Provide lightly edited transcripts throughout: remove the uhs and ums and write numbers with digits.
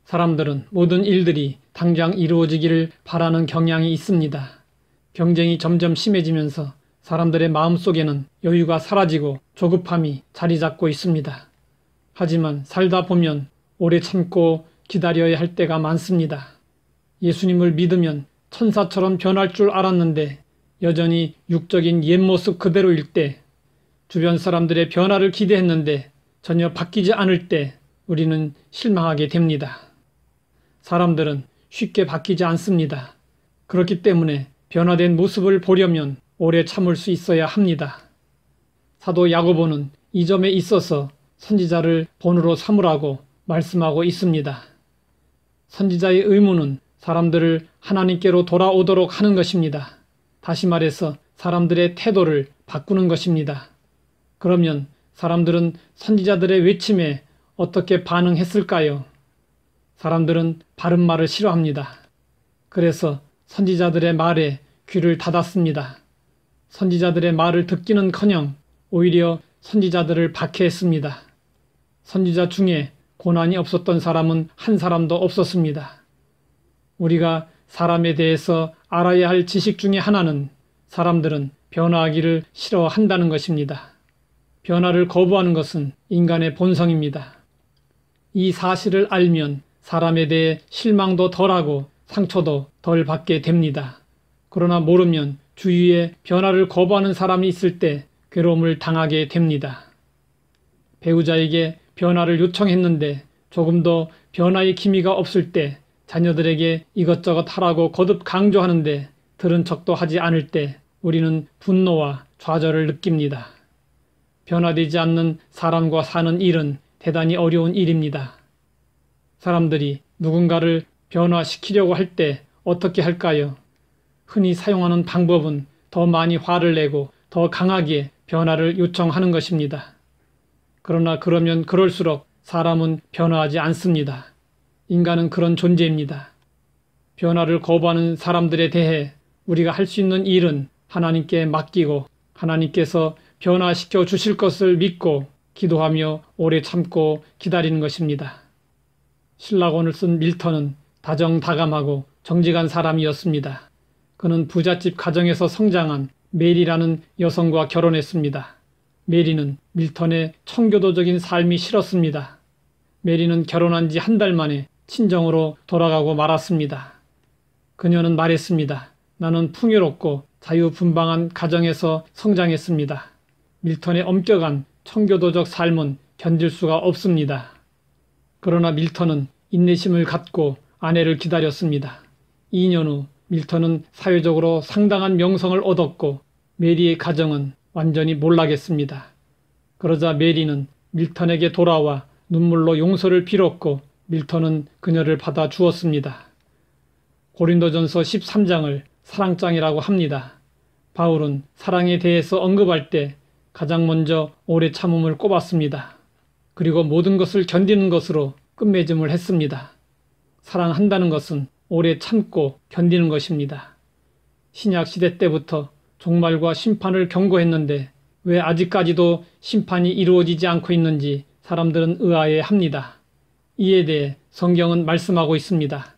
사람들은 모든 일들이 당장 이루어지기를 바라는 경향이 있습니다. 경쟁이 점점 심해지면서 사람들의 마음속에는 여유가 사라지고 조급함이 자리 잡고 있습니다. 하지만 살다 보면 오래 참고 기다려야 할 때가 많습니다. 예수님을 믿으면 천사처럼 변할 줄 알았는데 여전히 육적인 옛 모습 그대로일 때, 주변 사람들의 변화를 기대했는데 전혀 바뀌지 않을 때 우리는 실망하게 됩니다. 사람들은 쉽게 바뀌지 않습니다. 그렇기 때문에 변화된 모습을 보려면 오래 참을 수 있어야 합니다. 사도 야고보는 이 점에 있어서 선지자를 본으로 삼으라고 말씀하고 있습니다. 선지자의 의무는 사람들을 하나님께로 돌아오도록 하는 것입니다. 다시 말해서 사람들의 태도를 바꾸는 것입니다. 그러면 사람들은 선지자들의 외침에 어떻게 반응했을까요? 사람들은 바른 말을 싫어합니다. 그래서 선지자들의 말에 귀를 닫았습니다. 선지자들의 말을 듣기는커녕 오히려 선지자들을 박해했습니다. 선지자 중에 고난이 없었던 사람은 한 사람도 없었습니다. 우리가 사람에 대해서 알아야 할 지식 중에 하나는 사람들은 변화하기를 싫어한다는 것입니다. 변화를 거부하는 것은 인간의 본성입니다. 이 사실을 알면 사람에 대해 실망도 덜하고 상처도 덜 받게 됩니다. 그러나 모르면 주위에 변화를 거부하는 사람이 있을 때 괴로움을 당하게 됩니다. 배우자에게 변화를 요청했는데 조금도 변화의 기미가 없을 때, 자녀들에게 이것저것 하라고 거듭 강조하는데 들은 척도 하지 않을 때 우리는 분노와 좌절을 느낍니다. 변화되지 않는 사람과 사는 일은 대단히 어려운 일입니다. 사람들이 누군가를 변화시키려고 할 때 어떻게 할까요? 흔히 사용하는 방법은 더 많이 화를 내고 더 강하게 변화를 요청하는 것입니다. 그러나 그러면 그럴수록 사람은 변화하지 않습니다. 인간은 그런 존재입니다. 변화를 거부하는 사람들에 대해 우리가 할 수 있는 일은 하나님께 맡기고 하나님께서 변화시켜 주실 것을 믿고 기도하며 오래 참고 기다리는 것입니다. 신라곤을 쓴 밀턴은 다정다감하고 정직한 사람이었습니다. 그는 부잣집 가정에서 성장한 메리라는 여성과 결혼했습니다. 메리는 밀턴의 청교도적인 삶이 싫었습니다. 메리는 결혼한 지 한 달 만에 친정으로 돌아가고 말았습니다. 그녀는 말했습니다. 나는 풍요롭고 자유분방한 가정에서 성장했습니다. 밀턴의 엄격한 청교도적 삶은 견딜 수가 없습니다. 그러나 밀턴은 인내심을 갖고 아내를 기다렸습니다. 2년 후 밀턴은 사회적으로 상당한 명성을 얻었고 메리의 가정은 완전히 몰락했습니다. 그러자 메리는 밀턴에게 돌아와 눈물로 용서를 빌었고 밀턴은 그녀를 받아 주었습니다. 고린도전서 13장을 사랑장이라고 합니다. 바울은 사랑에 대해서 언급할 때 가장 먼저 오래 참음을 꼽았습니다. 그리고 모든 것을 견디는 것으로 끝맺음을 했습니다. 사랑한다는 것은 오래 참고 견디는 것입니다. 신약 시대 때부터 종말과 심판을 경고했는데 왜 아직까지도 심판이 이루어지지 않고 있는지 사람들은 의아해합니다. 이에 대해 성경은 말씀하고 있습니다.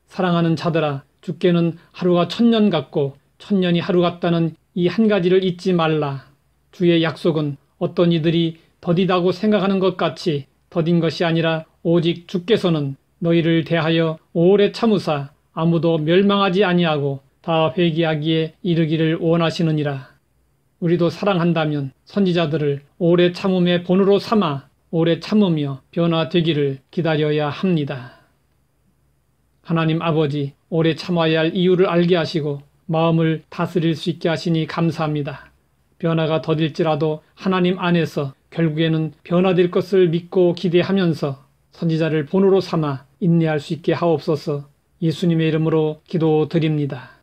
사랑하는 자들아, 주께는 하루가 1000년 같고 1000년이 하루 같다는 이 한 가지를 잊지 말라. 주의 약속은 어떤 이들이 더디다고 생각하는 것 같이 더딘 것이 아니라 오직 주께서는 너희를 대하여 오래 참으사 아무도 멸망하지 아니하고 다 회개하기에 이르기를 원하시느니라. 우리도 사랑한다면 선지자들을 오래 참음의 본으로 삼아 오래 참으며 변화되기를 기다려야 합니다. 하나님 아버지, 오래 참아야 할 이유를 알게 하시고 마음을 다스릴 수 있게 하시니 감사합니다. 변화가 더딜지라도 하나님 안에서 결국에는 변화될 것을 믿고 기대하면서 선지자를 본으로 삼아 인내할 수 있게 하옵소서. 예수님의 이름으로 기도드립니다.